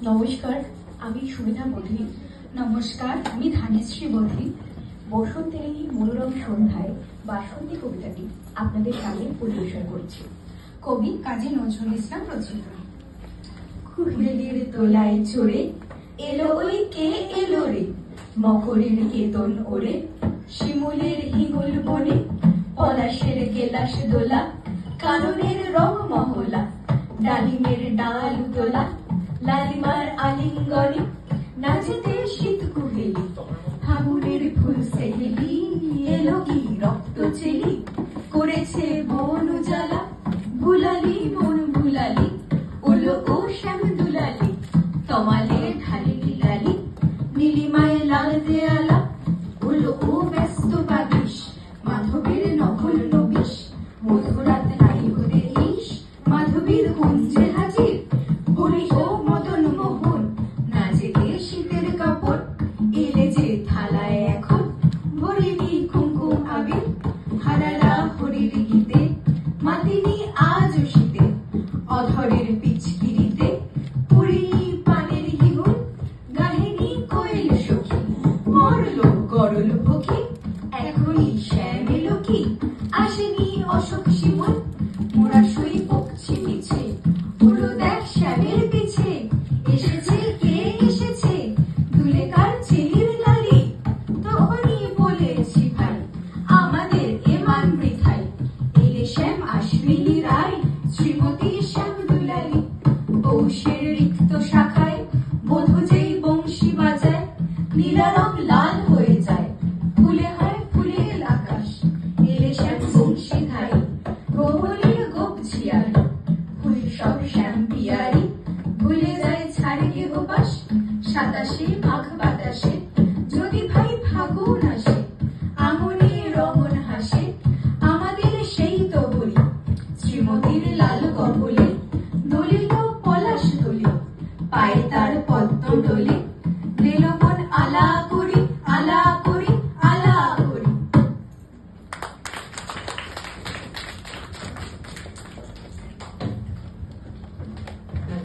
নমস্কার, আমি সুমিধা বধি। নমস্কার, আমি ধানেশ্রী বধি। বসন্তের এই মনোরম সন্ধ্যায় বাসন্তী কবিতাটি আপনাদের সামনে পরিবেশন করছি। কবি কাজী নজরুল ইসলাম রচিত। কুহেলির তোলায় চড়ে এলো ওই কে এলো রে, মকরের কেতন ওরে শিমুলের হিঙ্গুল বনে, পলাশের গেলাস দোলা কাননের রং মহলা, ডালিমের ডাল দোলা লালিমার আলিঙ্গনে, নাচেতে শীত কুহেলি ফাগুনের ফুল সেহেলি, এলো কি রক্ত চেলি করেছে বন উজালা, ভুলালি বন ভুলালি উলো ও শ্যাম দুলালি, তমালে ঢালি বিলালি নীলিমায় লাল দেয়ালা, উলো ও ব্যস্ত বাগিস মাধবীর নকল নবিশ, মধুরাত নাই হতে ইস মাধবীর কুঞ্জে হাজির, বলি ও মদন মোহন নাচেতে শীতের কাপড়, এলে যে থালায় এখন ভরিবি কুমকুম আবির, হারালা হরির গীতে মাতিনি আজ শীতে, অধরের পিচকিরিতে পুরিনি পানের হিগুল, গাহিনী কোয়েল সখী মরল গরল ভকি, এখনই শ্যাম এলো কি আসেনি অশোক শিমুল, মোরা শুই পকছি পিছে উলো দেখ শ্যামের পিছে, এসেছে কে এসেছে দুলে কার চেলির লালি, তখনই বলেছি ভাই আমাদের এমান বৃথাই, এলে শ্যাম আশ্বিনী রায় শ্রীমতী শ্যাম দুলালি, পৌষের রিক্ত শাখায় বধূ যেই বংশী বাজায়, নীলা রং লাল হয়ে যায় ফুলে হয় ফুলের আকাশ, এলে শ্যাম বংশী ধাই প্রবলীর গোপ ঝিয়ারি, ফুল সব শ্যাম পিয়ারি ভুলে যায় ছাড়ে কেহ বাস, সাতাশে মাঘ বাতাসে যদি ভাই ফাগুন